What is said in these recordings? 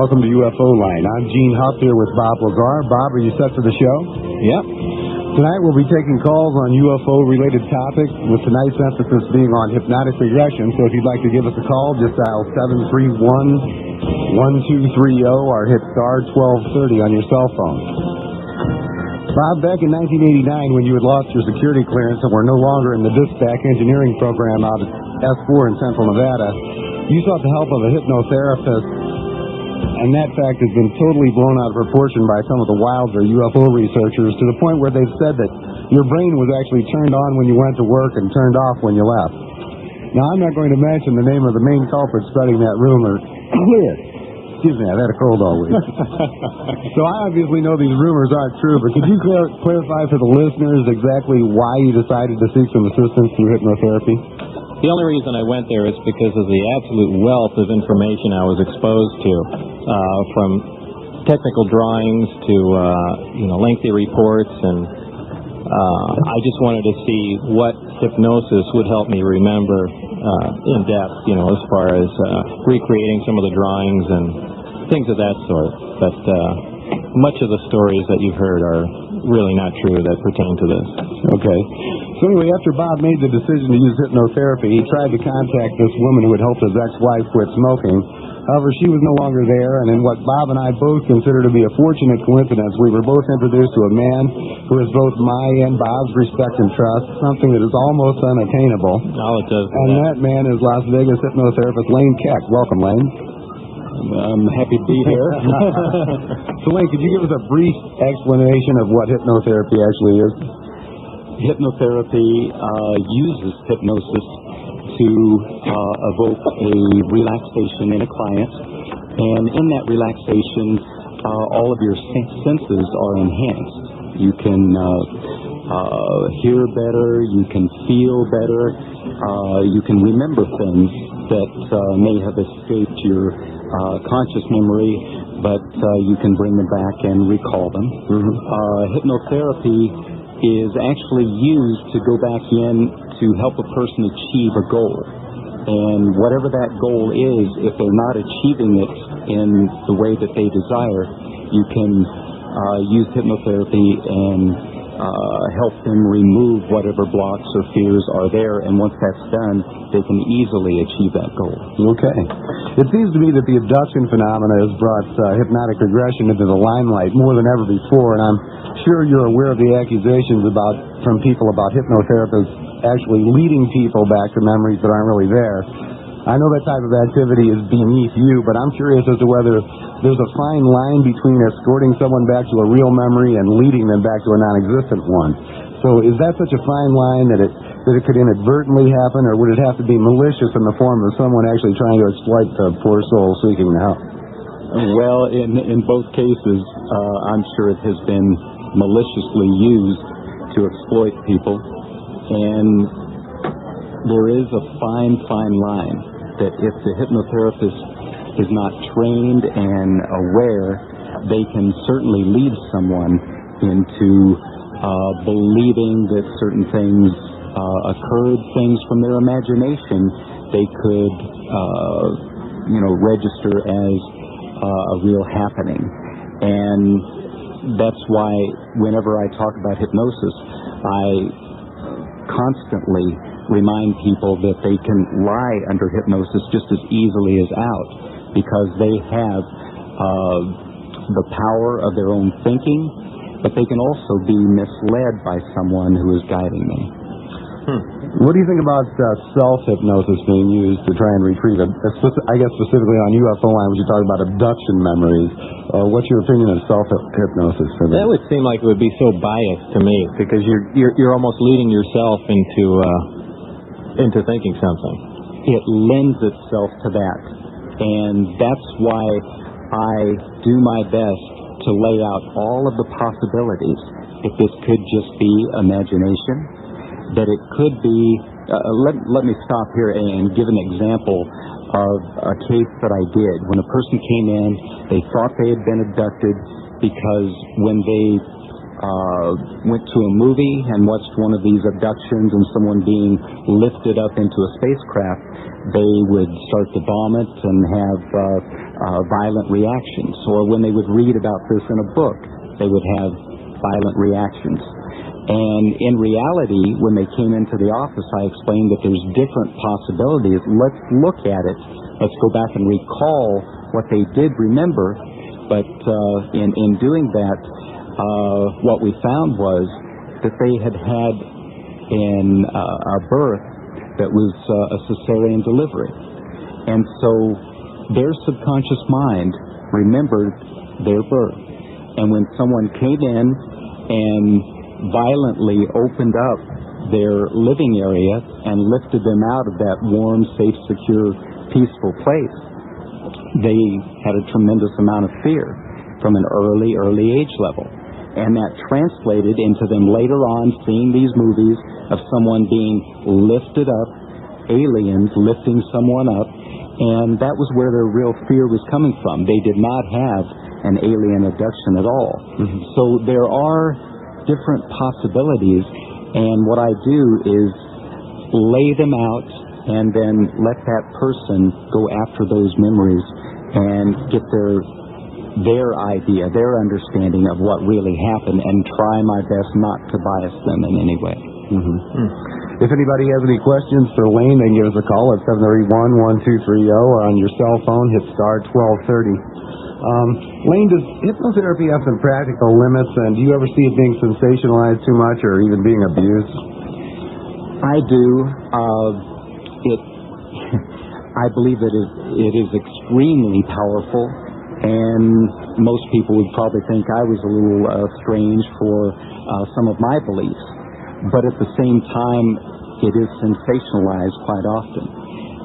welcome to UFO Line. I'm Gene Huff here with Bob Lazar. Bob, are you set for the show? Yep. Tonight we'll be taking calls on UFO-related topics, with tonight's emphasis being on hypnotic regression. So if you'd like to give us a call, just dial 731-1230 or hit star 1230 on your cell phone. Bob, back in 1989, when you had lost your security clearance and were no longer in the dispatch engineering program out at S4 in Central Nevada, you sought the help of a hypnotherapist, and that fact has been totally blown out of proportion by some of the wilder UFO researchers, to the point where they've said that your brain was actually turned on when you went to work and turned off when you left. Now, I'm not going to mention the name of the main culprit spreading that rumor. Excuse me, I've had a cold all week. So I obviously know these rumors aren't true, but could you clarify for the listeners exactly why you decided to seek some assistance through hypnotherapy? The only reason I went there is because of the absolute wealth of information I was exposed to, from technical drawings to lengthy reports, and I just wanted to see what hypnosis would help me remember in depth, as far as recreating some of the drawings and things of that sort. But much of the stories that you've heard are really not true that pertain to this. Okay. So anyway, after Bob made the decision to use hypnotherapy, he tried to contact this woman who had helped his ex-wife quit smoking. However, she was no longer there, and in what Bob and I both consider to be a fortunate coincidence, we were both introduced to a man who has both my and Bob's respect and trust, something that is almost unattainable. All it does. And that man is Las Vegas hypnotherapist Lane Keck. Welcome, Lane. I'm happy to be here. So, Lane, could you give us a brief explanation of what hypnotherapy actually is? Hypnotherapy uses hypnosis to evoke a relaxation in a client, and in that relaxation, all of your senses are enhanced. You can hear better, you can feel better, you can remember things that may have escaped your conscious memory, but you can bring them back and recall them. Hypnotherapy is actually used to go back in to help a person achieve a goal. And whatever that goal is, if they're not achieving it in the way that they desire, you can use hypnotherapy and help them remove whatever blocks or fears are there. And once that's done, they can easily achieve that goal. Okay. It seems to me that the abduction phenomena has brought hypnotic regression into the limelight more than ever before, and I'm sure you're aware of the accusations from people about hypnotherapists actually leading people back to memories that aren't really there. I know that type of activity is beneath you, but I'm curious as to whether there's a fine line between escorting someone back to a real memory and leading them back to a non-existent one. So is that such a fine line that it could inadvertently happen, or would it have to be malicious in the form of someone actually trying to exploit the poor soul seeking help? Well, in both cases, I'm sure it has been maliciously used to exploit people, and there is a fine line that if the hypnotherapist is not trained and aware, they can certainly lead someone into believing that certain things occurred, things from their imagination they could register as a real happening. And that's why whenever I talk about hypnosis, I constantly remind people that they can lie under hypnosis just as easily as out, because they have the power of their own thinking, but they can also be misled by someone who is guiding them. What do you think about self-hypnosis being used to try and retrieve it? I guess specifically on UFO line, when you talk about abduction memories. What's your opinion of self-hypnosis for that? That would seem like it would be so biased to me, because you're almost leading yourself into thinking something. It lends itself to that, and that's why I do my best to lay out all of the possibilities. If this could just be imagination, that it could be, let me stop here and give an example of a case that I did. When a person came in, they thought they had been abducted because when they went to a movie and watched one of these abductions and someone being lifted up into a spacecraft, they would start to vomit and have violent reactions. Or when they would read about this in a book, they would have violent reactions. And in reality, when they came into the office, I explained that there's different possibilities. Let's look at it. Let's go back and recall what they did remember. But in doing that, what we found was that they had had a birth that was a cesarean delivery. And so their subconscious mind remembered their birth. And when someone came in and violently opened up their living area and lifted them out of that warm, safe, secure, peaceful place, they had a tremendous amount of fear from an early age level. And that translated into them later on seeing these movies of someone being lifted up, aliens lifting someone up, and that was where their real fear was coming from. They did not have an alien abduction at all. Mm-hmm. So there are different possibilities, and what I do is lay them out and then let that person go after those memories and get their idea, their understanding of what really happened, and try my best not to bias them in any way. Mm-hmm. If anybody has any questions for Lane, they can give us a call at 731-1230, or on your cell phone, hit star 1230. Lane, does hypnotherapy have some practical limits, and do you ever see it being sensationalized too much or even being abused? I do. I believe that it is extremely powerful, and most people would probably think I was a little strange for some of my beliefs. But at the same time, it is sensationalized quite often.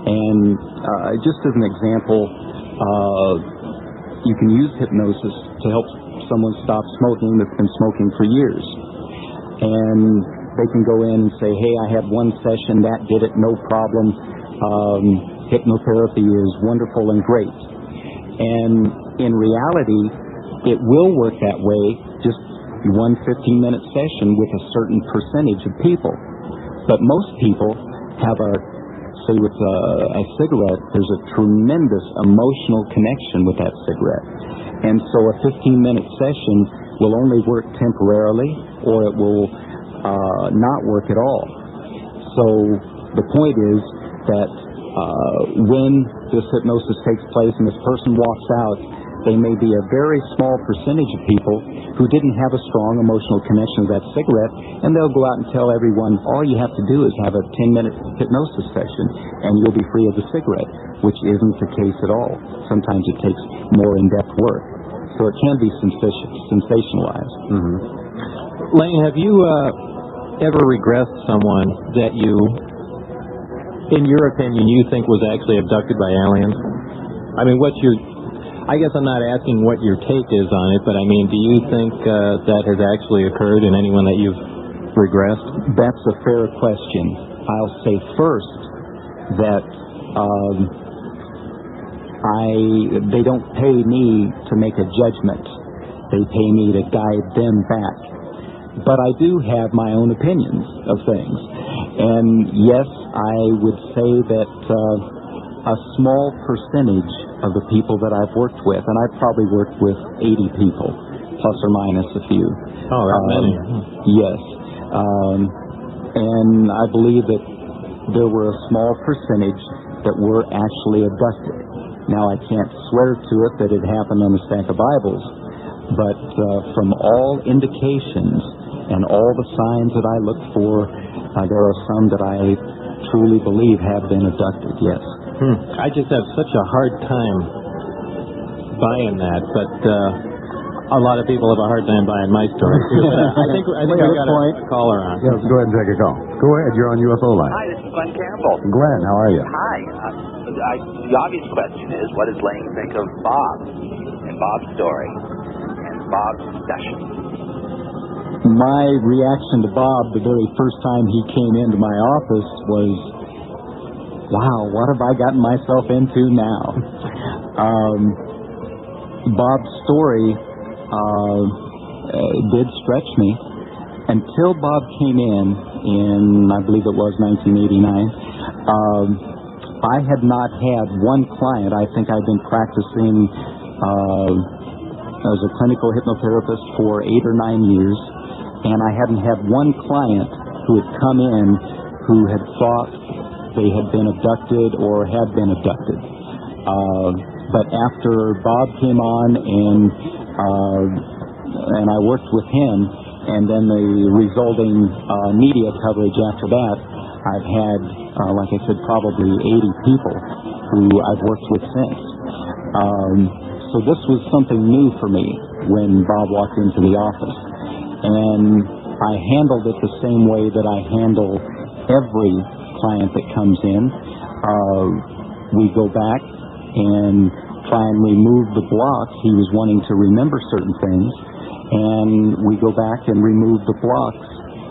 And just as an example, you can use hypnosis to help someone stop smoking that's been smoking for years. And they can go in and say, hey, I had one session, that did it, no problem. Hypnotherapy is wonderful and great. And in reality, it will work that way, just one 15-minute session with a certain percentage of people. But most people have say with a cigarette, there's a tremendous emotional connection with that cigarette. And so a 15-minute session will only work temporarily, or it will not work at all. So the point is that when this hypnosis takes place and this person walks out, they may be a very small percentage of people who didn't have a strong emotional connection with that cigarette, and they'll go out and tell everyone, all you have to do is have a 10-minute hypnosis session and you'll be free of the cigarette, which isn't the case at all. Sometimes it takes more in-depth work. So it can be sensationalized. Mm-hmm. Lane, have you ever regressed someone that you, in your opinion, you think was actually abducted by aliens? I mean, I guess I'm not asking what your take is on it, but I mean, do you think that has actually occurred in anyone that you've regressed? That's a fair question. I'll say first that they don't pay me to make a judgment. They pay me to guide them back. But I do have my own opinions of things. And yes, I would say that a small percentage of the people that I've worked with, and I've probably worked with 80 people, plus or minus a few. Oh, that many. Yes. And I believe that there were a small percentage that were actually abducted. Now, I can't swear to it that it happened on a stack of Bibles, but from all indications and all the signs that I look for, there are some that I truly believe have been abducted, yes. I just have such a hard time buying that, but a lot of people have a hard time buying my story. I think I got a caller on. Yes, go ahead and take a call. Go ahead, you're on UFO line. Hi, this is Glenn Campbell. Glenn, how are you? Hi. The obvious question is, what does Lane think of Bob and Bob's story and Bob's session? My reaction to Bob the very first time he came into my office was, wow, what have I gotten myself into now? Bob's story did stretch me until Bob came in, I believe it was 1989. I had not had one client. I think I'd been practicing as a clinical hypnotherapist for 8 or 9 years, and I hadn't had one client who had come in who had thought they had been abducted or had been abducted. But after Bob came on and I worked with him, and then the resulting media coverage after that, I've had, like I said, probably 80 people who I've worked with since. So this was something new for me when Bob walked into the office. And I handled it the same way that I handle every client that comes in. We go back and try and remove the blocks. He was wanting to remember certain things, and we go back and remove the blocks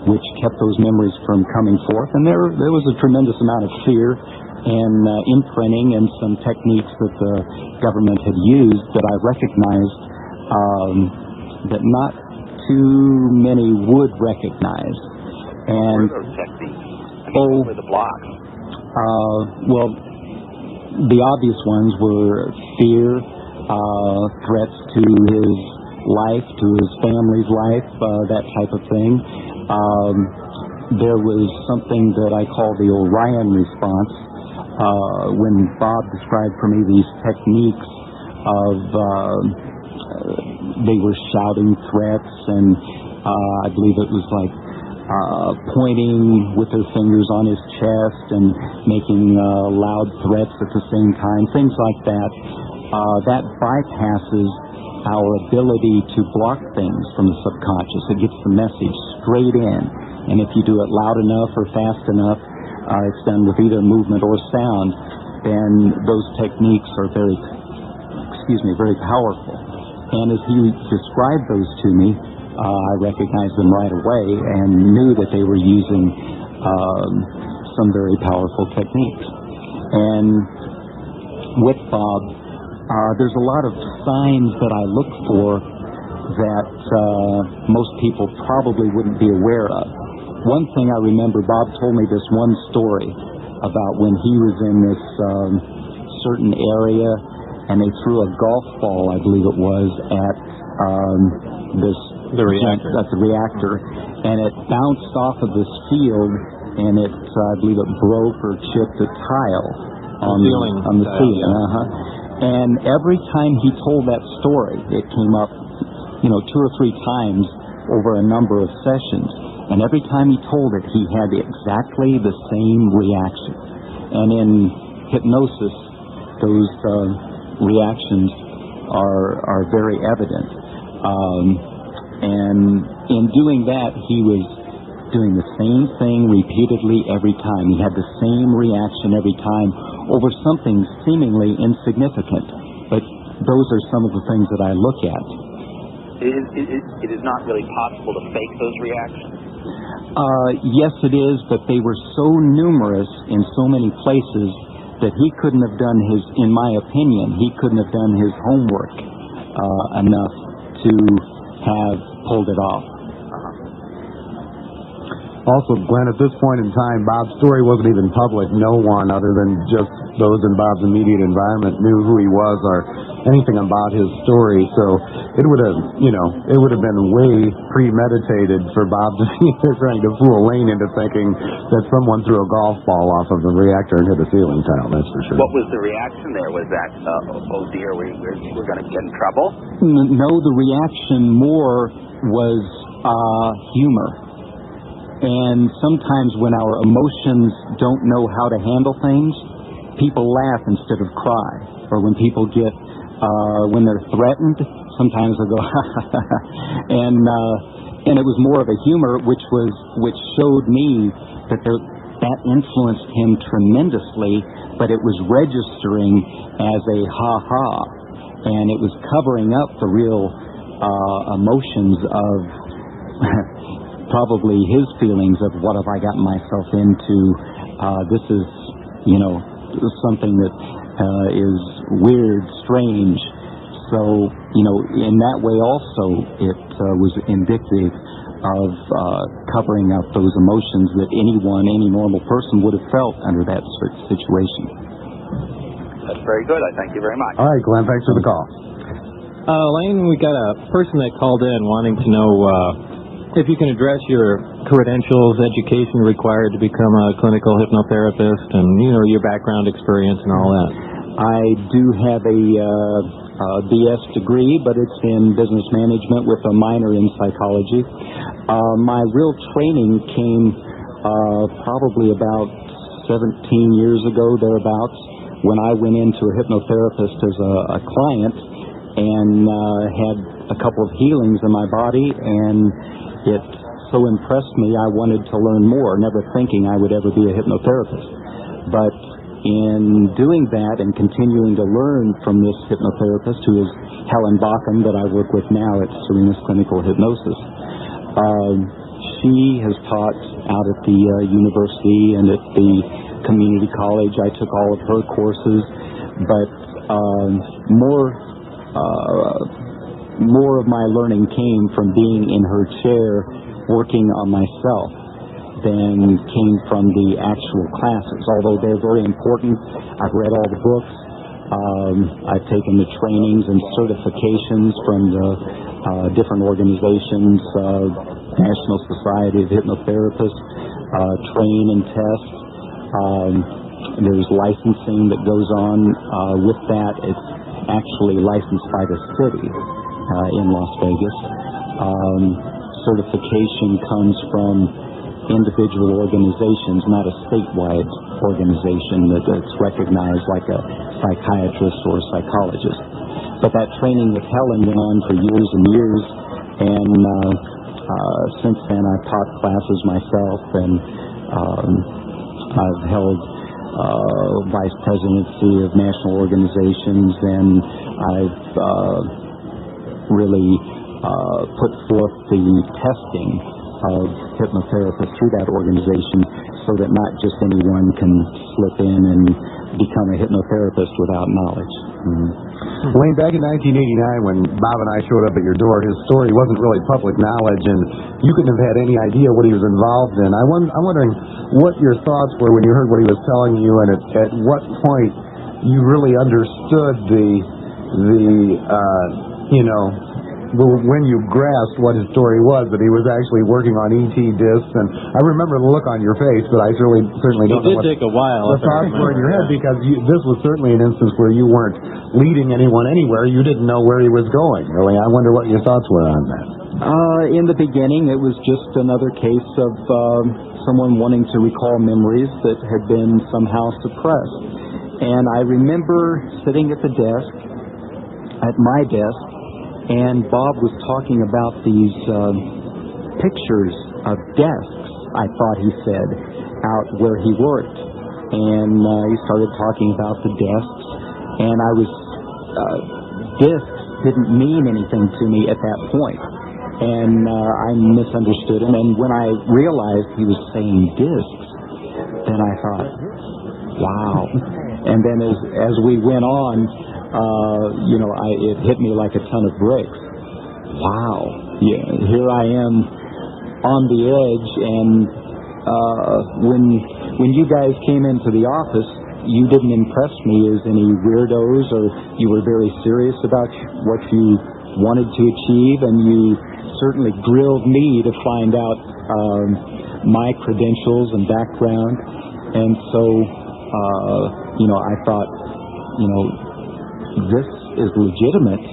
which kept those memories from coming forth. And there was a tremendous amount of fear and imprinting and some techniques that the government had used that I recognized that not too many would recognize. And what are those techniques? What were the blocks? Well, the obvious ones were fear, threats to his life, to his family's life, that type of thing. There was something that I call the Orion response. When Bob described for me these techniques of they were shouting threats, and I believe it was like pointing with their fingers on his chest and making loud threats at the same time, things like that. That bypasses our ability to block things from the subconscious. It gets the message straight in, and if you do it loud enough or fast enough, it's done with either movement or sound, then those techniques are very powerful. And as he described those to me, I recognized them right away and knew that they were using some very powerful techniques. And with Bob, there's a lot of signs that I look for that most people probably wouldn't be aware of. One thing I remember, Bob told me this one story about when he was in this certain area, and they threw a golf ball, I believe it was, at the reactor, and it bounced off of this field, and I believe it broke or chipped a tile on the ceiling. And every time he told that story, it came up, 2 or 3 times over a number of sessions. And every time he told it, he had exactly the same reaction. And in hypnosis, those reactions are very evident. And in doing that, he was doing the same thing repeatedly every time. He had the same reaction every time over something seemingly insignificant. But those are some of the things that I look at. It is not really possible to fake those reactions? Yes, it is, but they were so numerous in so many places that he couldn't have done in my opinion, he couldn't have done his homework enough to have pulled it off. Also, Glenn, at this point in time, Bob's story wasn't even public. No one other than just those in Bob's immediate environment knew who he was or anything about his story. So it would have been way premeditated for Bob to be trying to fool Lane into thinking that someone threw a golf ball off of the reactor and hit a ceiling tile, that's for sure. What was the reaction there? Was that, oh dear, we're going to get in trouble? No, the reaction more was humor. And sometimes when our emotions don't know how to handle things, people laugh instead of cry. Or when people get, when they're threatened, sometimes they go, and it was more of a humor, which showed me that that influenced him tremendously, but it was registering as a ha-ha, and it was covering up the real emotions of probably his feelings of what have I gotten myself into. This is, something that is weird, strange. so, in that way also, it was indicative of covering up those emotions that any normal person would have felt under that situation. That's very good. I thank you very much. All right, Glenn, thanks for the call. Lane, we got a person that called in wanting to know if you can address your credentials, education required to become a clinical hypnotherapist, and your background experience and all that. I do have a BS degree, but it's in business management with a minor in psychology. My real training came probably about 17 years ago, thereabouts, when I went into a hypnotherapist as a client and had a couple of healings in my body, and it so impressed me I wanted to learn more, never thinking I would ever be a hypnotherapist. But in doing that and continuing to learn from this hypnotherapist, who is Helen Bacham, that I work with now at Serena's Clinical Hypnosis, she has taught out at the university and at the community college. I took all of her courses, but more of my learning came from being in her chair working on myself than came from the actual classes. Although they're very important, I've read all the books, I've taken the trainings and certifications from the different organizations, National Society of Hypnotherapists, train and test. There's licensing that goes on with that. It's actually licensed by the city in Las Vegas. Certification comes from individual organizations, not a statewide organization that's recognized like a psychiatrist or a psychologist. But that training with Helen went on for years and years, and since then I've taught classes myself, and I've held vice presidency of national organizations, and I've really put forth the testing of hypnotherapists through that organization, so that not just anyone can slip in and become a hypnotherapist without knowledge. Wayne, back in 1989, when Bob and I showed up at your door, his story wasn't really public knowledge, and you couldn't have had any idea what he was involved in. I'm wondering what your thoughts were when you heard what he was telling you, and at what point you really understood when you grasped what his story was, that he was actually working on ET discs. And I remember the look on your face, but I certainly don't know what It did take a while. the thoughts were in your head, because this was certainly an instance where you weren't leading anyone anywhere. You didn't know where he was going, really. I wonder what your thoughts were on that. In the beginning, it was just another case of someone wanting to recall memories that had been somehow suppressed. And I remember sitting at the desk, at my desk, and Bob was talking about these pictures of desks, I thought he said, out where he worked. And he started talking about the desks, and discs didn't mean anything to me at that point. And I misunderstood him, and when I realized he was saying discs, then I thought, wow. And then as we went on, it hit me like a ton of bricks. Wow. Yeah, here I am on the edge, and when you guys came into the office, you didn't impress me as any weirdos, or you were very serious about what you wanted to achieve, and you certainly grilled me to find out my credentials and background. And so, I thought, this is legitimate.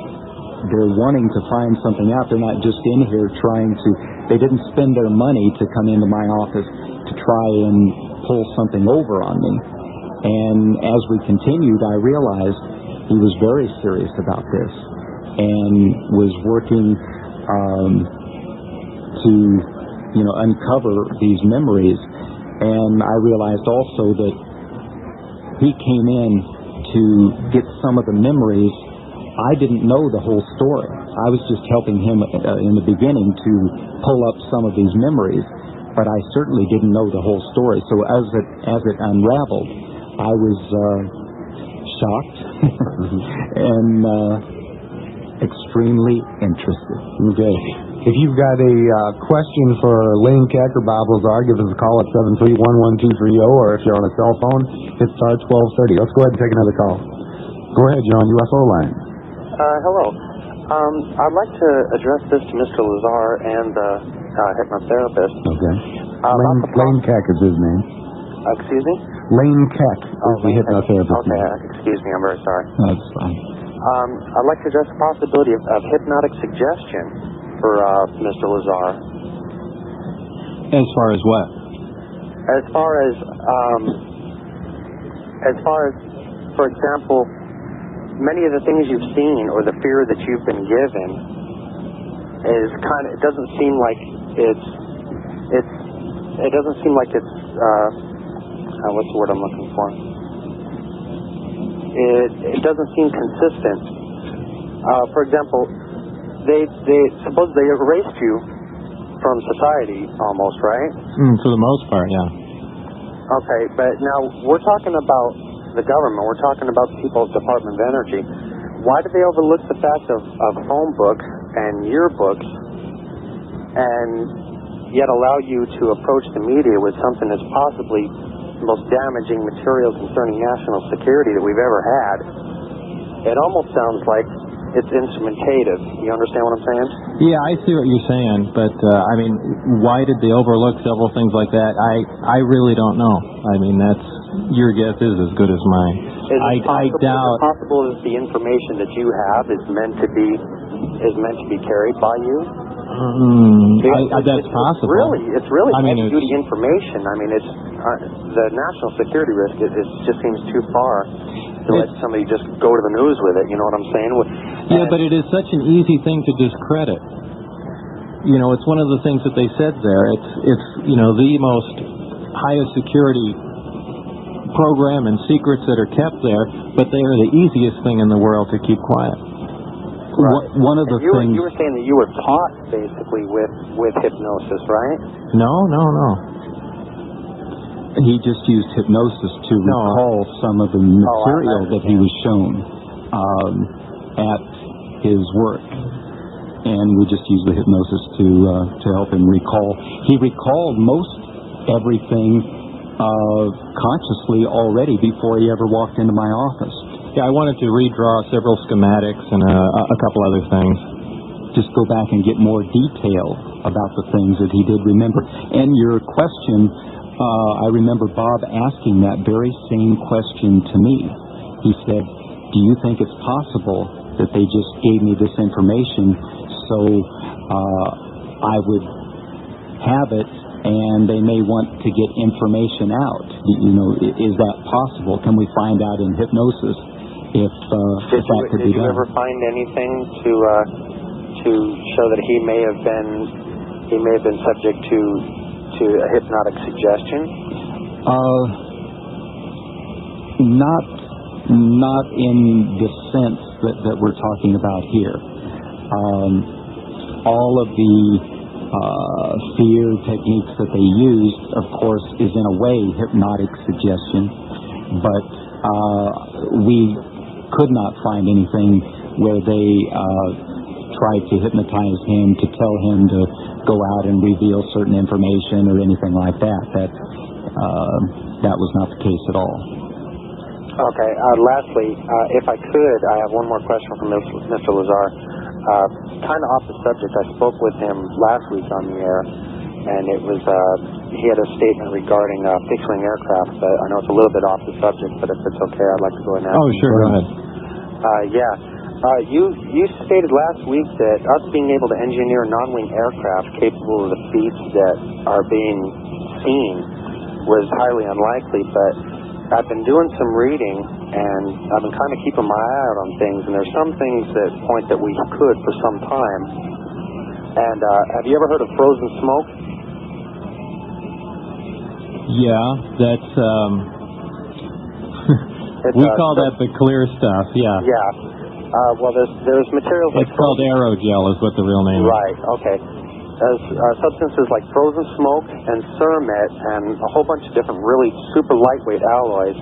They're wanting to find something out. They're not just in here they didn't spend their money to come into my office to try and pull something over on me. And as we continued, I realized he was very serious about this and was working to, uncover these memories. And I realized also that he came in to get some of the memories. I didn't know the whole story. I was just helping him in the beginning to pull up some of these memories, but I certainly didn't know the whole story. So as it unraveled, I was shocked and extremely interested. Okay. If you've got a question for Lane Keck or Bob Lazar, give us a call at 731-1230, or if you're on a cell phone, hit star 1230. Let's go ahead and take another call. Go ahead, you're on UFO line. Hello. I'd like to address this to Mr. Lazar and the hypnotherapist. Okay. Lane Keck is his name. Excuse me? Lane Keck is the hypnotherapist. Okay, excuse me, I'm very sorry. That's fine. I'd like to address the possibility of hypnotic suggestion for Mr. Lazar. As far as what? As far as, for example, many of the things you've seen or the fear that you've been given is it doesn't seem like it's what's the word I'm looking for? It doesn't seem consistent. For example, they suppose they erased you from society almost, right? For the most part, yeah. Okay, but now we're talking about the government. We're talking about the People's Department of Energy. Why did they overlook the fact of phone books and yearbooks and yet allow you to approach the media with something that's possibly the most damaging material concerning national security that we've ever had? It almost sounds like it's instrumentative. You understand what I'm saying? Yeah, I see what you're saying, but I mean, why did they overlook several things like that? I really don't know. I mean, your guess is as good as mine. I doubt. Is it possible that the information that you have is meant to be carried by you? That's possible. It's really heavy-duty information. I mean, it's the national security risk. It just seems too far to let somebody just go to the news with it. You know what I'm saying? Yeah, but it is such an easy thing to discredit. You know, it's one of the things that they said there. It's the most highest security program and secrets that are kept there, but they are the easiest thing in the world to keep quiet. Right. One of the things you were saying that you were taught basically with hypnosis, right? No. He just used hypnosis to recall some of the material that he was shown at his work, and we just used the hypnosis to help him recall. He recalled most everything consciously already before he ever walked into my office. Yeah, I wanted to redraw several schematics and a couple other things. Just go back and get more detail about the things that he did remember. And your question, I remember Bob asking that very same question to me. He said, do you think it's possible that they just gave me this information so I would have it and they may want to get information out? Is that possible? Can we find out in hypnosis if that could be done? Did you ever find anything to show that he may have been subject to a hypnotic suggestion? Not in the sense that we're talking about here. All of the fear techniques that they used, of course, is in a way hypnotic suggestion, but we could not find anything where they tried to hypnotize him to tell him to go out and reveal certain information or anything like that. That was not the case at all. Okay. Lastly, if I could, I have one more question from Mr. Lazar. Kind of off the subject, I spoke with him last week on the air, and it was he had a statement regarding fixed-wing aircraft. I know it's a little bit off the subject, but if it's okay, I'd like to go ahead and ask. Oh, sure, go ahead. You stated last week that us being able to engineer non-wing aircraft capable of the feats that are being seen was highly unlikely, but I've been doing some reading, and I've been kind of keeping my eye out on things, and there's some things that point that we could for some time. And have you ever heard of frozen smoke? Yeah, that's we call that the clear stuff. Yeah. Yeah. Well, there's materials like it's called aerogel, is what the real name is. Right. Okay. There's substances like frozen smoke and cermet and a whole bunch of different really super lightweight alloys.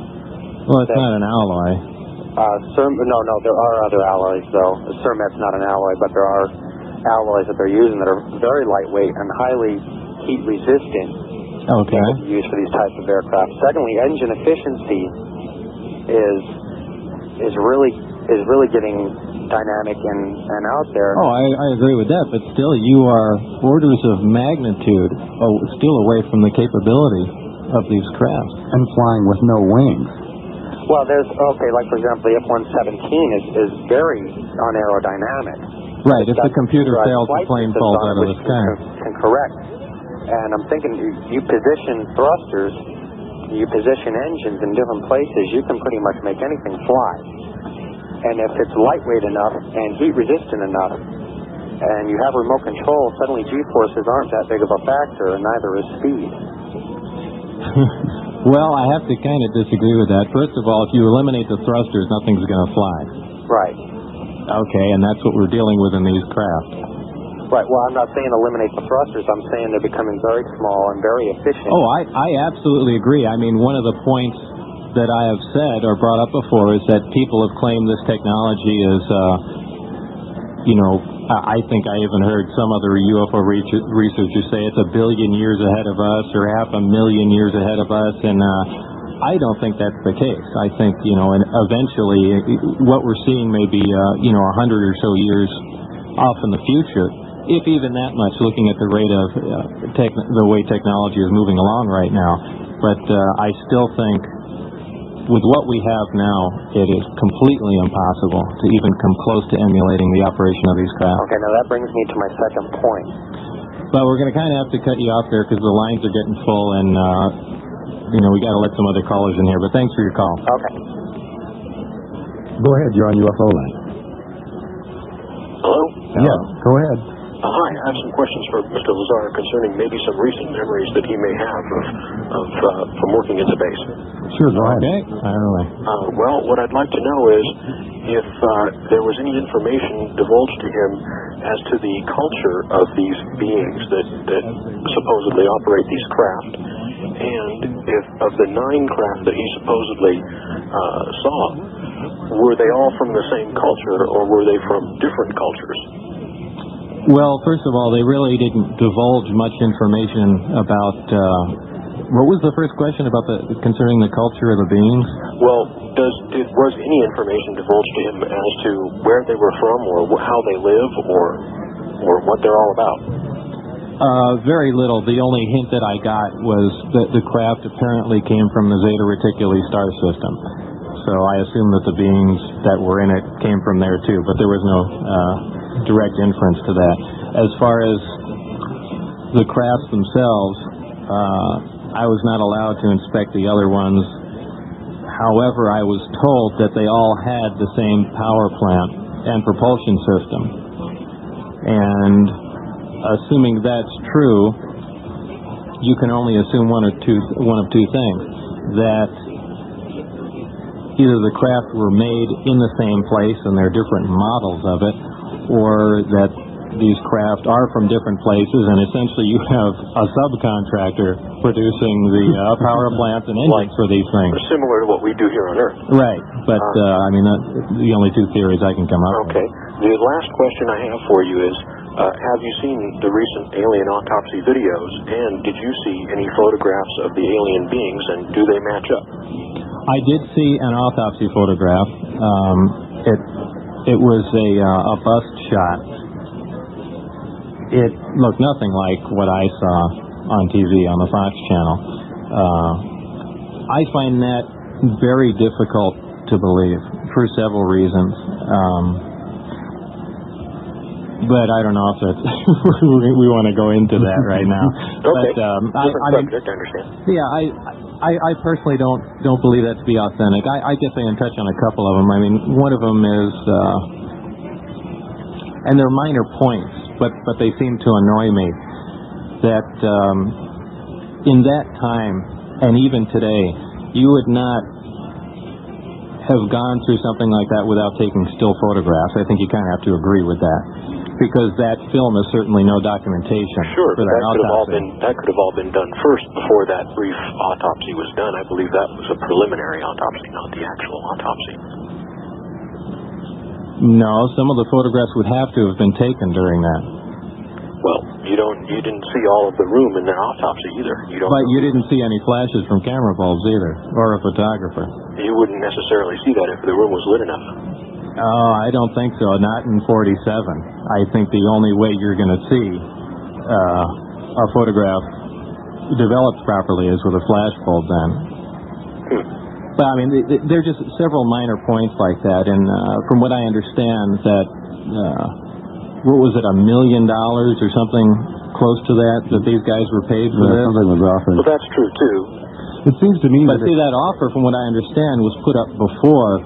Well, it's not an alloy. No, there are other alloys, though. Cermet's not an alloy, but there are alloys that they're using that are very lightweight and highly heat resistant. Okay. Used for these types of aircraft. Secondly, engine efficiency is really getting dynamic and out there. Oh, I agree with that, but still you are orders of magnitude still away from the capability of these crafts. And flying with no wings. Well, like for example, the F-117 is very unaerodynamic. Right, if the computer fails, the plane falls out of the sky. Can correct. And I'm thinking you position thrusters, you position engines in different places, you can pretty much make anything fly. And if it's lightweight enough and heat resistant enough, and you have remote control, suddenly G-forces aren't that big of a factor, and neither is speed. Well, I have to kind of disagree with that. First of all, if you eliminate the thrusters, nothing's going to fly. Right. Okay, and that's what we're dealing with in these craft. Right, well, I'm not saying eliminate the thrusters. I'm saying they're becoming very small and very efficient. Oh, I absolutely agree. I mean, one of the points that I have said or brought up before is that people have claimed this technology is, I think I even heard some other UFO researchers say it's 1 billion years ahead of us or 500,000 years ahead of us, and I don't think that's the case. I think, and eventually what we're seeing may be, 100 or so years off in the future, if even that much, looking at the rate of the way technology is moving along right now. But I still think with what we have now, it is completely impossible to even come close to emulating the operation of these craft. Okay, now that brings me to my second point. But we're going to kind of have to cut you off there because the lines are getting full, and we got to let some other callers in here. But thanks for your call. Okay. Go ahead, you're on UFO land. Hello? Yeah, go ahead. Hi, I have some questions for Mr. Lazar concerning maybe some recent memories that he may have from working in space. Sure, go ahead. Okay, fire away. Well, what I'd like to know is if there was any information divulged to him as to the culture of these beings that supposedly operate these craft, and if of the 9 craft that he supposedly saw, were they all from the same culture or were they from different cultures? Well, first of all, they really didn't divulge much information about. What was the first question about concerning the culture of the beings? Well, was any information divulged to him as to where they were from, or how they live, or what they're all about? Very little. The only hint that I got was that the craft apparently came from the Zeta Reticuli star system. So I assume that the beings that were in it came from there too, but there was no direct inference to that. As far as the crafts themselves, I was not allowed to inspect the other ones. However, I was told that they all had the same power plant and propulsion system. And assuming that's true, you can only assume one of two things: that either the craft were made in the same place and there are different models of it, or that these craft are from different places and essentially you have a subcontractor producing the power plants and engines for these things. Similar to what we do here on Earth. Right, but that's the only 2 theories I can come up with. Okay. The last question I have for you is, have you seen the recent alien autopsy videos, and did you see any photographs of the alien beings, and do they match up? I did see an autopsy photograph. It was a bust shot. It looked nothing like what I saw on TV on the Fox channel. I find that very difficult to believe for several reasons. But I don't know if it's we want to go into that right now. Okay. But, subject, I understand. Yeah, I personally don't believe that to be authentic. I guess I can touch on a couple of them. I mean, one of them is, and they're minor points, but they seem to annoy me, that in that time, and even today, you would not have gone through something like that without taking still photographs. I think you kind of have to agree with that, because that film is certainly no documentation. Sure, for but that could have all been done first before that brief autopsy was done. I believe that was a preliminary autopsy, not the actual autopsy. No, some of the photographs would have to have been taken during that. Well, you didn't see all of the room in the autopsy either. But you didn't see any flashes from camera bulbs either, or a photographer. You wouldn't necessarily see that if the room was lit enough. Oh, I don't think so. Not in 47. I think the only way you're going to see a photograph developed properly is with a flash bulb then. But, I mean, there are just several minor points like that, and from what I understand, that, what was it, $1 million or something close to that these guys were paid for this? Something was offered. Well, that's true, too. It seems to me But see, that offer, from what I understand, was put up before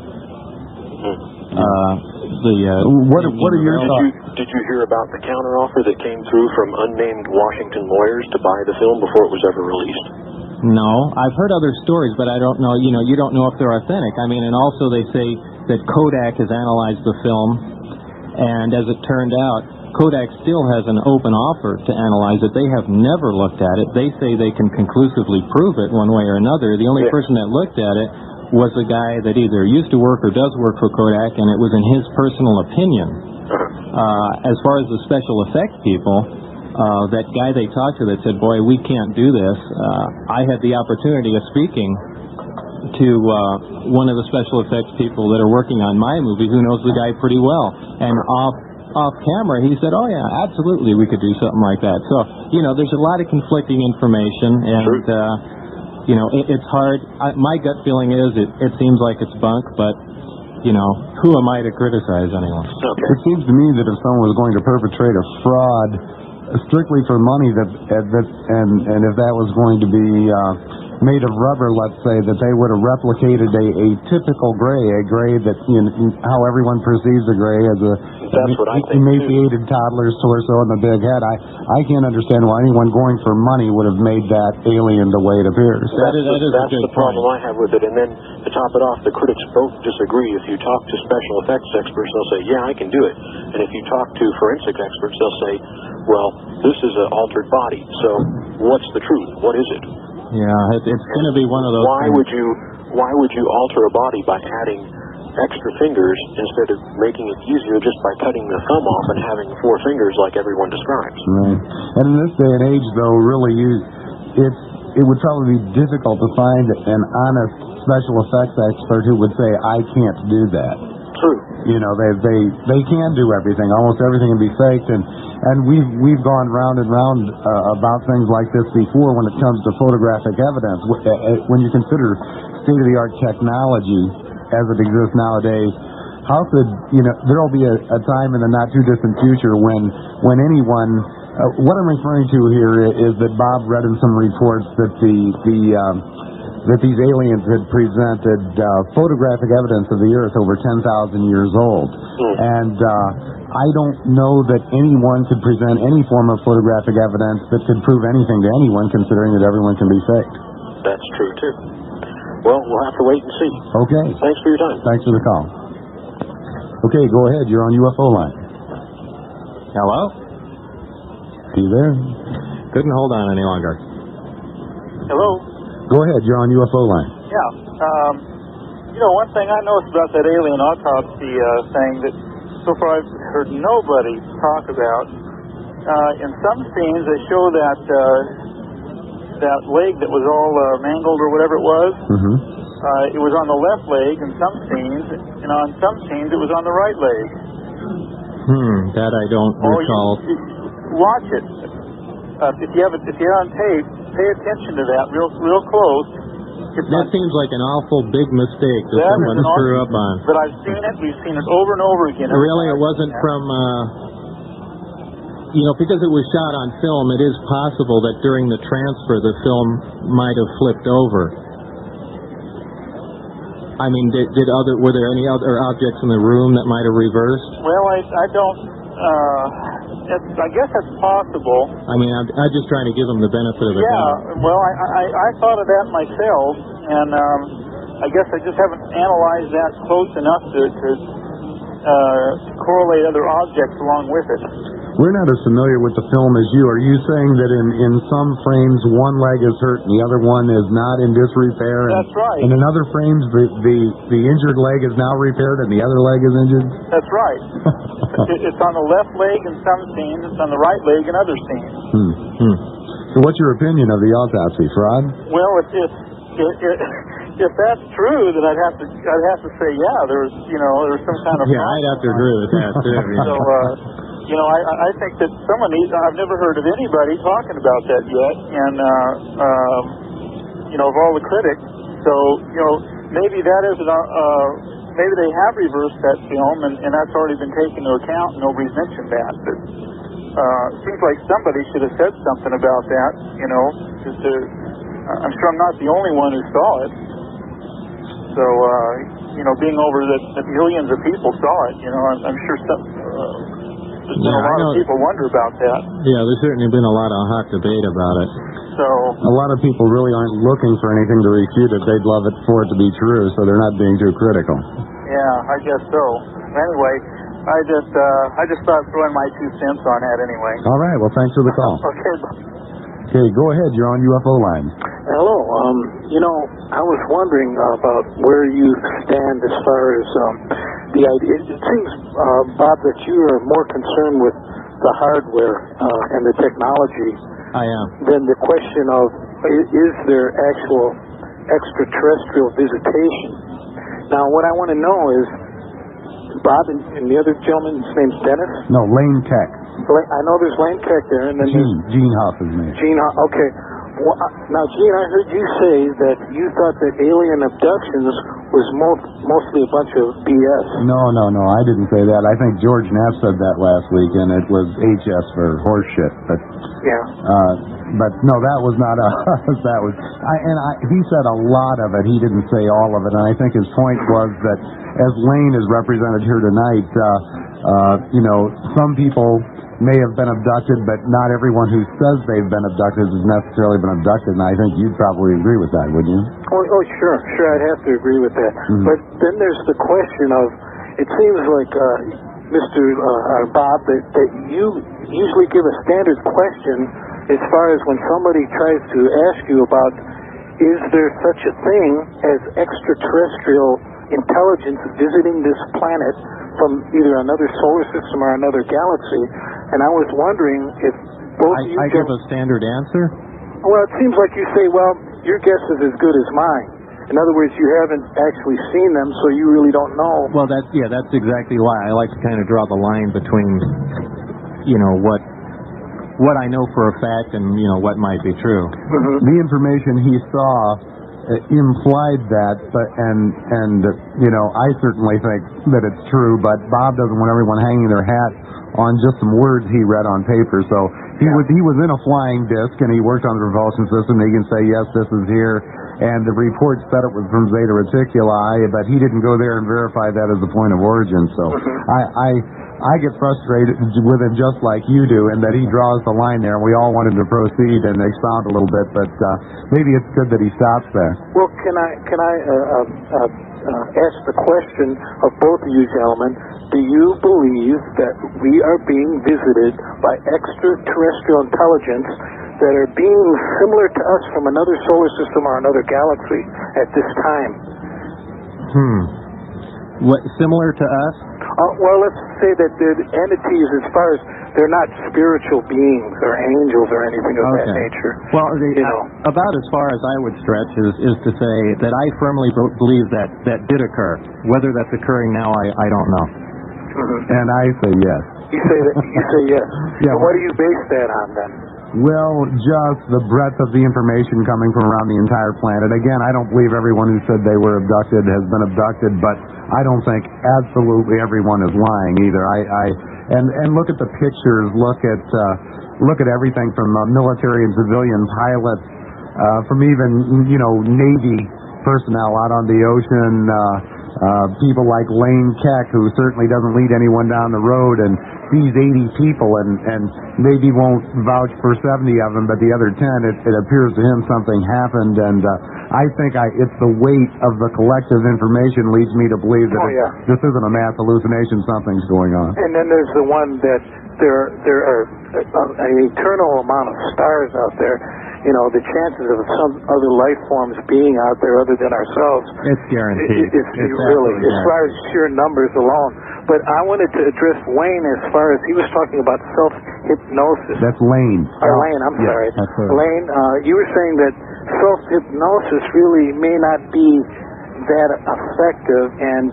what are your thoughts? Did you hear about the counteroffer that came through from unnamed Washington lawyers to buy the film before it was ever released? No, I've heard other stories, but I don't know, you don't know if they're authentic. I mean, and also they say that Kodak has analyzed the film, and as it turned out, Kodak still has an open offer to analyze it. They have never looked at it. They say they can conclusively prove it one way or another. The only person that looked at it was a guy that either used to work or does work for Kodak, and it was in his personal opinion. As far as the special effects people, that guy they talked to that said, boy, we can't do this, I had the opportunity of speaking to one of the special effects people that are working on my movie who knows the guy pretty well. And off camera, he said, oh, yeah, absolutely, we could do something like that. So, there's a lot of conflicting information, and, it's hard. My gut feeling is it seems like it's bunk, but, who am I to criticize anyone? Okay. It seems to me that if someone was going to perpetrate a fraud strictly for money, and if that was going to be made of rubber, let's say, that they would have replicated a typical gray, a gray that, how everyone perceives a gray as That's what I think, emaciated toddler's torso and the big head. I can't understand why anyone going for money would have made that alien the way it appears. That is that's a good the problem point. I have with it. And then to top it off, the critics both disagree. If you talk to special effects experts, they'll say, yeah, I can do it. And if you talk to forensic experts, they'll say, well, this is an altered body. So what's the truth? What is it? Yeah, it's going to be one of those Why would you alter a body by adding extra fingers instead of making it easier just by cutting the thumb off and having 4 fingers like everyone describes? Right. And in this day and age, though, really, it would probably be difficult to find an honest special effects expert who would say, I can't do that. True. They can do everything. Almost everything can be faked, and we've gone round and round about things like this before when it comes to photographic evidence. When you consider state-of-the-art technology as it exists nowadays, how could there'll be a time in the not too distant future when anyone what I'm referring to here is that Bob read in some reports that that these aliens had presented photographic evidence of the Earth over 10,000 years old. And I don't know that anyone could present any form of photographic evidence that could prove anything to anyone, considering that everyone can be faked. That's true, too. Well, we'll have to wait and see. Okay. Thanks for your time. Thanks for the call. Okay, go ahead. You're on UFO line. Hello? Are you there? Couldn't hold on any longer. Hello? Go ahead. You're on UFO line. Yeah. One thing I noticed about that alien autopsy thing that so far I've heard nobody talk about. In some scenes, they show that leg that was all mangled or whatever it was. It was on the left leg in some scenes, and on some scenes it was on the right leg. That I don't recall. Watch it. If you're on tape, pay attention to that real close. That seems like an awful big mistake that someone screw up on. But I've seen it. We've seen it over and over again. Really, it wasn't from, because it was shot on film, it is possible that during the transfer the film might have flipped over. I mean, were there any other objects in the room that might have reversed? Well, I don't. I guess that's possible. I mean, I'm just trying to give them the benefit of the doubt. Yeah, well, I thought of that myself, and I guess I just haven't analyzed that close enough to correlate other objects along with it. We're not as familiar with the film as you. Are you saying that in some frames one leg is hurt and the other one is not in disrepair? That's right. And in other frames the injured leg is now repaired and the other leg is injured? That's right. It's on the left leg in some scenes. It's on the right leg in other scenes. So what's your opinion of the autopsy, Fraud? Well, if that's true, then I'd have to say, yeah, there's some kind of I'd have to agree with that too. So I think that someone needs. I've never heard of anybody talking about that yet, and of all the critics. So maybe that is maybe they have reversed that film, and that's already been taken into account. And nobody's mentioned that, but it seems like somebody should have said something about that. Just I'm sure I'm not the only one who saw it. So, being over that millions of people saw it, I'm sure there's been a lot of people wonder about that. Yeah, there's certainly been a lot of hot debate about it. So a lot of people really aren't looking for anything to refute it. They'd love it for it to be true, so they're not being too critical. Yeah, I guess so. Anyway, I just thought throwing my 2 cents on that anyway. All right, well, thanks for the call. Okay, go ahead. You're on UFO line. Hello. I was wondering about where you stand as far as the idea. It seems, Bob, that you are more concerned with the hardware and the technology I am. than the question of is there actual extraterrestrial visitation. Now, what I want to know is, Bob and the other gentleman's name's Dennis? No, Lane Tech. I know there's Lane Tech there, and then Gene Huff is name. Gene Huff, okay. Well, now, Gene, I heard you say that you thought that alien abductions was mostly a bunch of BS. No, I didn't say that. I think George Knapp said that last week, and it was HS for horseshit. But but no, that was not us. That was he said a lot of it. He didn't say all of it, and I think his point was that as Lane is represented here tonight, some people may have been abducted, but not everyone who says they've been abducted has necessarily been abducted, and I think you'd probably agree with that, wouldn't you? Oh, sure, I'd have to agree with that. Mm-hmm. But then there's the question of, it seems like, Mr. Bob, that you usually give a standard question as far as when somebody tries to ask you about, is there such a thing as extraterrestrial intelligence visiting this planet from either another solar system or another galaxy? And I was wondering if both of you... I give a standard answer? Well, it seems like you say, well, your guess is as good as mine. In other words, you haven't actually seen them, so you really don't know. Well, that's exactly why. I like to kind of draw the line between, what I know for a fact and, what might be true. Mm-hmm. The information he saw implied that, I certainly think that it's true, but Bob doesn't want everyone hanging their hat on just some words he read on paper. So he was in a flying disc, and he worked on the propulsion system, and he can say, yes, this is here, and the report said it was from Zeta Reticuli, but he didn't go there and verify that as the point of origin. So I get frustrated with him just like you do, and that he draws the line there, and we all want him to proceed and expound a little bit, but maybe it's good that he stops there. Well, can I ask the question of both of you gentlemen? Do you believe that we are being visited by extraterrestrial intelligence that are beings similar to us from another solar system or another galaxy at this time? What, similar to us? Well, let's say that they're entities as far as they're not spiritual beings or angels or anything of that nature. Well, about as far as I would stretch is to say that I firmly believe that did occur. Whether that's occurring now, I don't know. Mm-hmm. And I say yes. You say yes. Yeah. And what do you base that on then? Well, just the breadth of the information coming from around the entire planet. Again, I don't believe everyone who said they were abducted has been abducted, but I don't think absolutely everyone is lying either. And look at the pictures. Look at everything from military and civilian pilots, from even Navy personnel out on the ocean. People like Lane Keck, who certainly doesn't lead anyone down the road and sees 80 people and maybe won't vouch for 70 of them, but the other 10, it appears to him something happened. And I think it's the weight of the collective information leads me to believe that this isn't a mass hallucination, something's going on. And then there's the one that there are an eternal amount of stars out there. You know, the chances of some other life forms being out there other than ourselves. It's guaranteed. It's really, as far as sheer numbers alone. But I wanted to address Wayne as far as he was talking about self-hypnosis. That's Lane. Lane, I'm sorry. Lane, you were saying that self-hypnosis really may not be that effective. And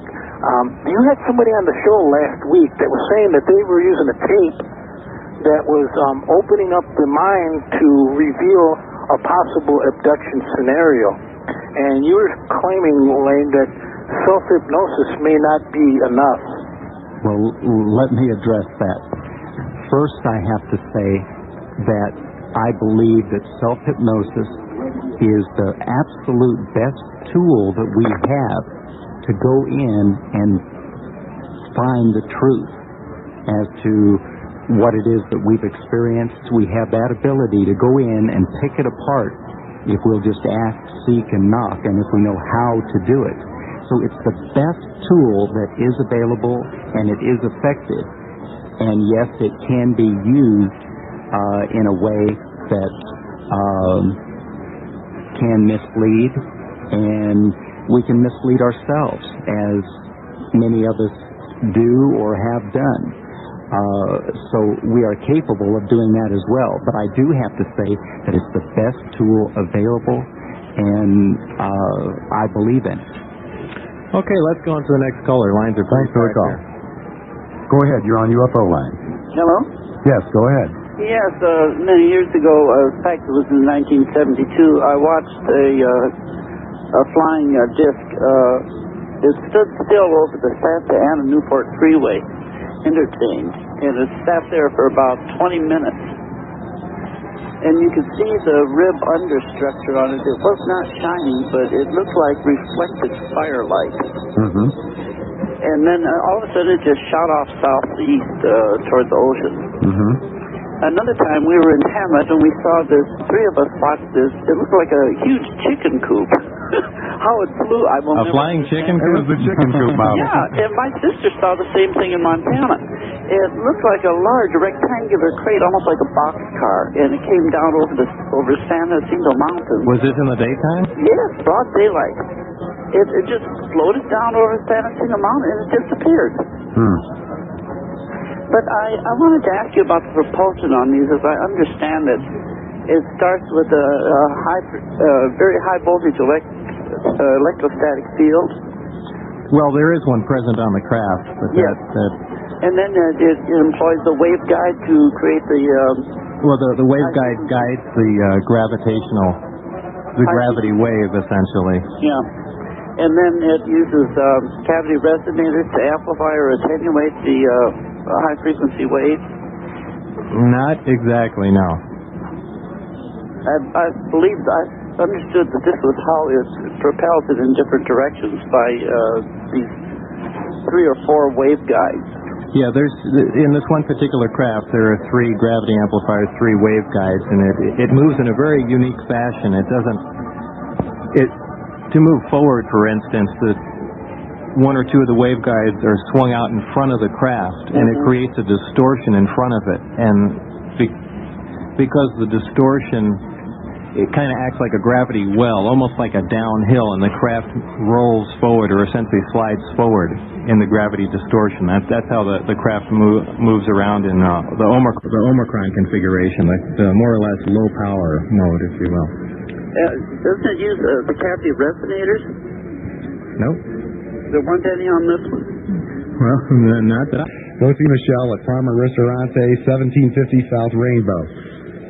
you had somebody on the show last week that was saying that they were using a tape that was opening up the mind to reveal a possible abduction scenario. And you were claiming, Lane, that self-hypnosis may not be enough. Well, let me address that. First, I have to say that I believe that self-hypnosis is the absolute best tool that we have to go in and find the truth as to what it is that we've experienced. We have that ability to go in and pick it apart if we'll just ask, seek, and knock, and if we know how to do it. So it's the best tool that is available, and it is effective. And yes, it can be used in a way that can mislead, and we can mislead ourselves, as many of us do or have done. So we are capable of doing that as well. But I do have to say that it's the best tool available, and I believe in it. Okay, let's go on to the next caller. Lines are Thanks for the call. Go ahead, you're on UFO line. Hello? Yes, go ahead. Yes, many years ago, in fact it was in 1972, I watched a flying disc. It stood still over the Santa Ana Newport Freeway interchange, and it sat there for about 20 minutes. And you could see the rib understructure on it. It was not shiny, but it looked like reflected firelight. Mm-hmm. And then all of a sudden it just shot off southeast toward the ocean. Mm-hmm. Another time we were in Hammett and we saw this, three of us watched this, it looked like a huge chicken coop. How it flew, I will never flying understand. chicken coop? It was the chicken coop model. Yeah, and my sister saw the same thing in Montana. It looked like a large rectangular crate, almost like a boxcar, and it came down over San Jacinto Mountain. Was this in the daytime? Yes, broad daylight. It just floated down over San Jacinto Mountain and it disappeared. But I wanted to ask you about the propulsion on these, as I understand it. It starts with a very high voltage electrostatic field. Well, there is one present on the craft, but yes. And then it employs the waveguide to create the... the waveguide guides the gravity wave, essentially. Yeah. And then it uses cavity resonators to amplify or attenuate the high-frequency waves? Not exactly, no. I understood that this was how it propels it in different directions by these 3 or 4 waveguides. Yeah, in this one particular craft, there are 3 gravity amplifiers, 3 waveguides, and it moves in a very unique fashion. To move forward, for instance, 1 or 2 of the waveguides are swung out in front of the craft, and it creates a distortion in front of it. And because the distortion, it kind of acts like a gravity well, almost like a downhill, and the craft rolls forward, or essentially slides forward in the gravity distortion. That's how the craft moves around in the Omicron configuration, the more or less low power mode, if you will. Doesn't it use the cavity resonators? Nope. There weren't any on this one? Well, not that. Go see Michelle at Parma Ristorante, 1750 South Rainbow.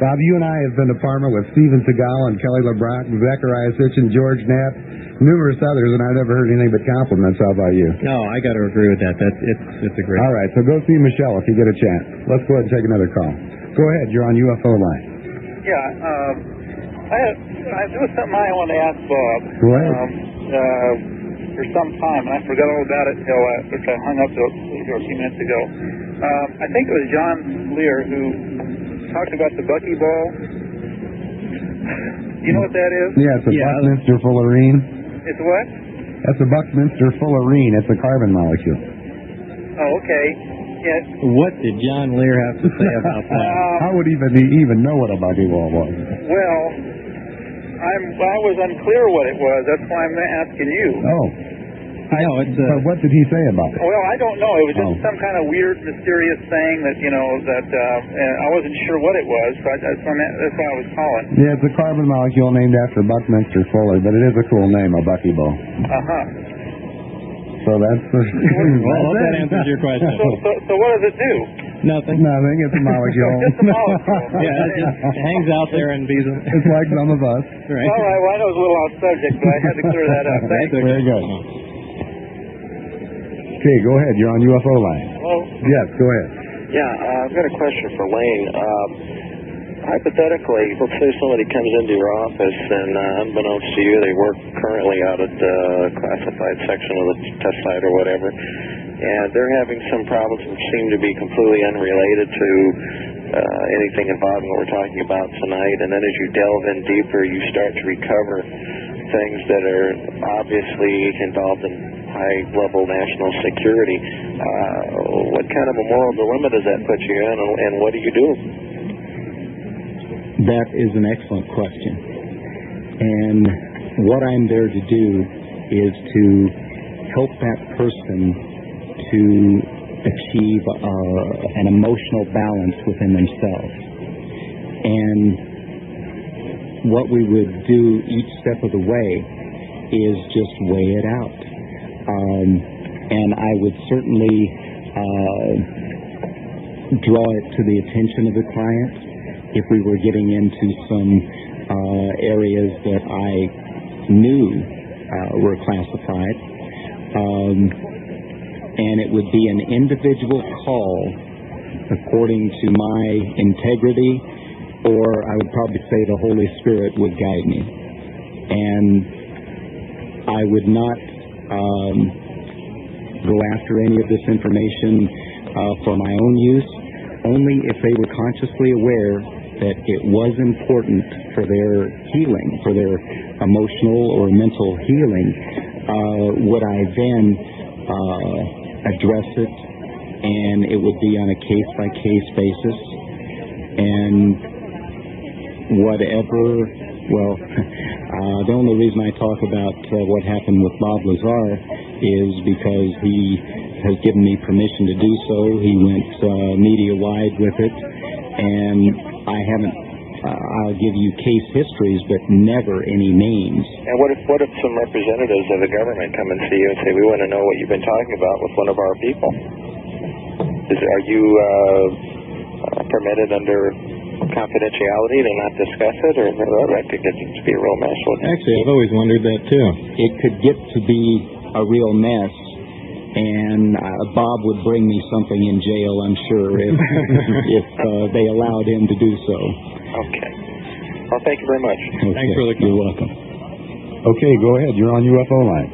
Bob, you and I have been to Parma with Steven Seagal and Kelly LeBron, Zachariah Sitchin, George Knapp, numerous others, and I've never heard anything but compliments. How about you? No, I got to agree with that. It's a great... All right, so go see Michelle if you get a chance. Let's go ahead and take another call. Go ahead, you're on UFO line. Yeah, there was something I want to ask Bob. Go ahead. for some time, and I forgot all about it until I hung up a few minutes ago. I think it was John Lear who talked about the buckyball. You know what that is? Yeah, it's a Buckminster fullerene. It's what? That's a Buckminster fullerene. It's a carbon molecule. Oh, okay. Yeah. What did John Lear have to say about that? How would he even know what a buckyball was? Well, I was unclear what it was. That's why I'm asking you. Oh. No, it's But what did he say about it? Well, I don't know. It was just some kind of weird, mysterious thing that, I wasn't sure what it was, so that's why I was calling. Yeah, it's a carbon molecule named after Buckminster Fuller, but it is a cool name, a buckyball. Uh-huh. So that's the... well, that answers your question. So what does it do? Nothing. Nothing. It's a molecule. Just a molecule. Yeah, it just hangs out there and bees them. It's like some of us. Right. All right. Well, I know it was a little off subject, but I had to clear that up. Thanks. Very good. Okay, go ahead. You're on UFO line. Hello? Yes, go ahead. Yeah, I've got a question for Lane. Hypothetically, let's say somebody comes into your office and unbeknownst to you, they work currently out at the classified section of the test site or whatever, and they're having some problems which seem to be completely unrelated to anything involving what we're talking about tonight, and then as you delve in deeper, you start to recover things that are obviously involved in high-level national security. What kind of a moral dilemma does that put you in, and what do you do? That is an excellent question. And what I'm there to do is to help that person to achieve an emotional balance within themselves. And what we would do each step of the way is just weigh it out. And I would certainly draw it to the attention of the client if we were getting into some areas that I knew were classified. And it would be an individual call according to my integrity, or I would probably say the Holy Spirit would guide me. And I would not go after any of this information for my own use, only if they were consciously aware that it was important for their healing, for their emotional or mental healing, would I then address it, and it would be on a case-by-case basis, and whatever, well, the only reason I talk about what happened with Bob Lazar is because he has given me permission to do so. He went media-wide with it, and I haven't, I'll give you case histories, but never any names. And what if some representatives of the government come and see you and say, we want to know what you've been talking about with one of our people? Are you permitted under confidentiality to not discuss it, or that could get to be a real mess? Actually, I've always wondered that too. It could get to be a real mess, and Bob would bring me something in jail, I'm sure, if they allowed him to do so. Okay. Well, thank you very much. Okay. Thanks for the call. You're welcome. Okay, go ahead. You're on UFO line.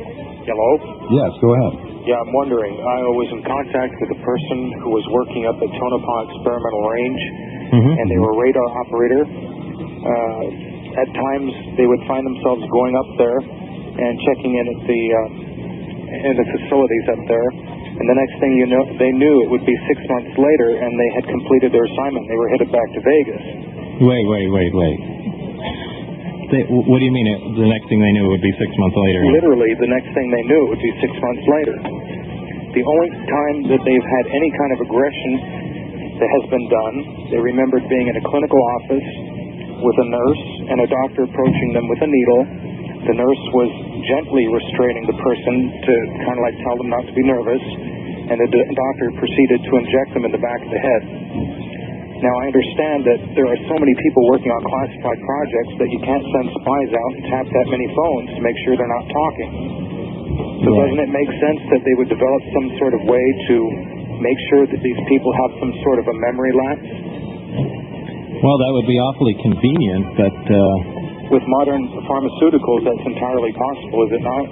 Hello? Yes, go ahead. Yeah, I'm wondering. I was in contact with a person who was working up at Tonopah Experimental Range, and they were a radar operator. At times, they would find themselves going up there and checking in at the facilities up there. And the next thing you know, they knew it would be 6 months later, and they had completed their assignment. They were headed back to Vegas. Wait. What do you mean the next thing they knew it would be 6 months later? Literally, the next thing they knew it would be 6 months later. The only time that they've had any kind of aggression that has been done, they remembered being in a clinical office with a nurse and a doctor approaching them with a needle. The nurse was gently restraining the person to kind of like tell them not to be nervous, and the doctor proceeded to inject them in the back of the head. Now, I understand that there are so many people working on classified projects that you can't send spies out and tap that many phones to make sure they're not talking. So doesn't it make sense that they would develop some sort of way to make sure that these people have some sort of a memory lapse? Well, that would be awfully convenient, but with modern pharmaceuticals, that's entirely possible, is it not?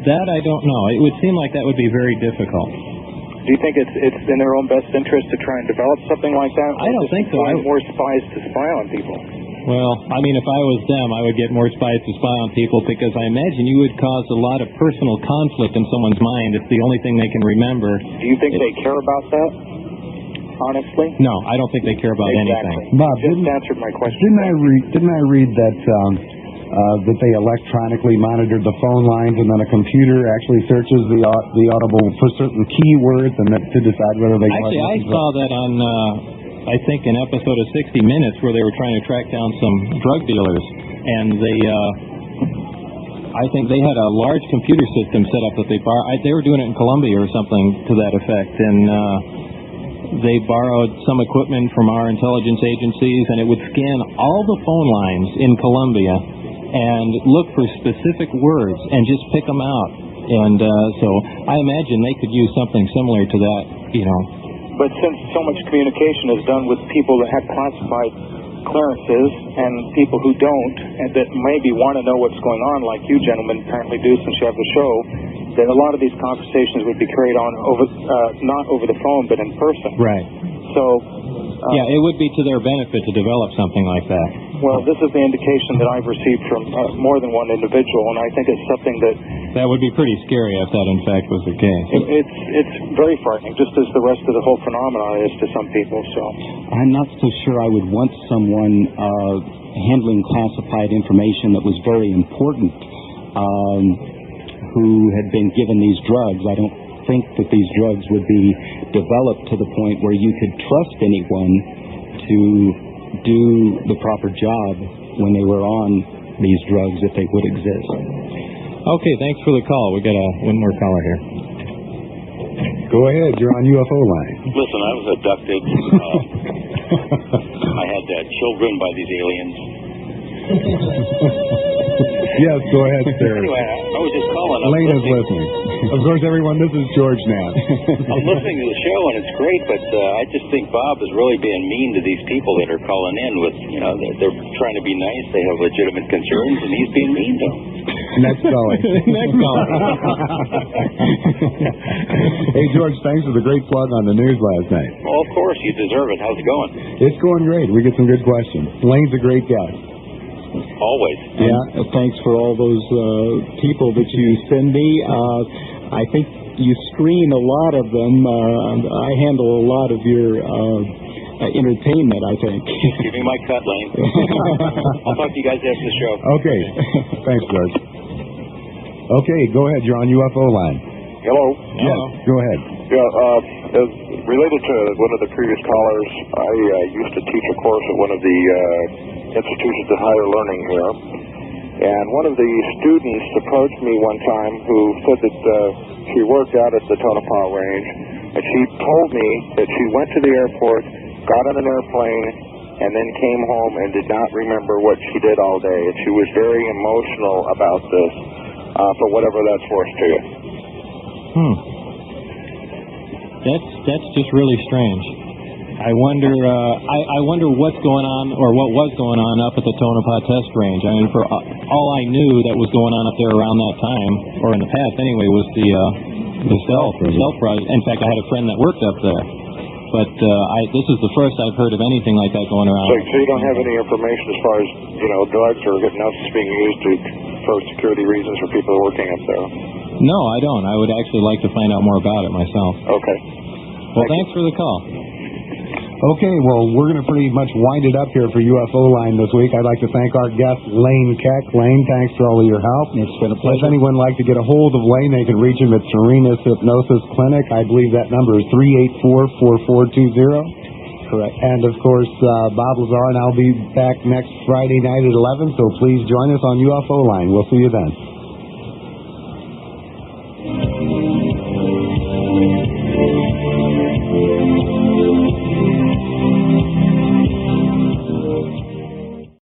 That I don't know. It would seem like that would be very difficult. Do you think it's in their own best interest to try and develop something like that? I don't think so. Find more spies to spy on people. Well, I mean, if I was them, I would get more spies to spy on people, because I imagine you would cause a lot of personal conflict in someone's mind. It's the only thing they can remember. Do you think they care about that? Honestly? No, I don't think they care about anything. Bob, you just answered my question. Didn't I read that that they electronically monitored the phone lines, and then a computer actually searches the audible for certain keywords, and to decide whether they actually I saw that on I think an episode of 60 Minutes where they were trying to track down some drug dealers, and I think they had a large computer system set up that they were doing it in Colombia or something to that effect, and they borrowed some equipment from our intelligence agencies, and it would scan all the phone lines in Colombia and look for specific words and just pick them out. And so I imagine they could use something similar to that, you know. But since so much communication is done with people that have classified clearances and people who don't, and that maybe want to know what's going on, like you gentlemen apparently do since you have the show, that a lot of these conversations would be carried on over, not over the phone, but in person. Right. So... yeah, it would be to their benefit to develop something like that. Well, this is the indication that I've received from more than one individual, and I think it's something that would be pretty scary if that in fact was the case. It's very frightening, just as the rest of the whole phenomenon is to some people. So I'm not so sure I would want someone handling classified information that was very important who had been given these drugs. I don't think that these drugs would be developed to the point where you could trust anyone to do the proper job when they were on these drugs, if they would exist. Okay, thanks for the call. We got one more caller here. Go ahead, you're on UFO line. Listen, I was abducted. I had children by these aliens. Yes, go ahead, sir. Anyway, I was just calling. Elaine is listening. Of course, everyone, this is George Knapp. I'm listening to the show, and it's great, but I just think Bob is really being mean to these people that are calling in with, you know, they're trying to be nice, they have legitimate concerns, and he's being mean to them. Next caller. Next caller. Hey, George, thanks for the great plug on the news last night. Well, of course, you deserve it. How's it going? It's going great. We get some good questions. Elaine's a great guest. Always. Yeah, thanks for all those people that you send me. I think you screen a lot of them. I handle a lot of your entertainment, I think. Give me my cut, Lane. I'll talk to you guys after the show. Okay. Thanks, George. Okay, go ahead. You're on UFO line. Hello. Yes, go ahead. Yeah, as related to one of the previous callers, I used to teach a course at one of the institutions of higher learning here, and one of the students approached me one time who said that she worked out at the Tonopah Range, and she told me that she went to the airport, got on an airplane, and then came home and did not remember what she did all day, and she was very emotional about this, for whatever that's worth to you. That's just really strange. I wonder what's going on, or what was going on up at the Tonopah Test Range. I mean, for all I knew that was going on up there around that time, or in the past anyway, was the stealth project. In fact, I had a friend that worked up there. But this is the first I've heard of anything like that going around. So you don't have any information as far as, you know, drugs or hypnosis being used for security reasons for people working up there? No, I don't. I would actually like to find out more about it myself. Okay. Well, thanks for the call. Okay, well, we're going to pretty much wind it up here for UFO Line this week. I'd like to thank our guest, Lane Keck. Lane, thanks for all of your help. It's been a pleasure. If anyone would like to get a hold of Lane, they can reach him at Serena's Hypnosis Clinic. I believe that number is 384-4420. Correct. And, of course, Bob Lazar and I'll be back next Friday night at 11, so please join us on UFO Line. We'll see you then.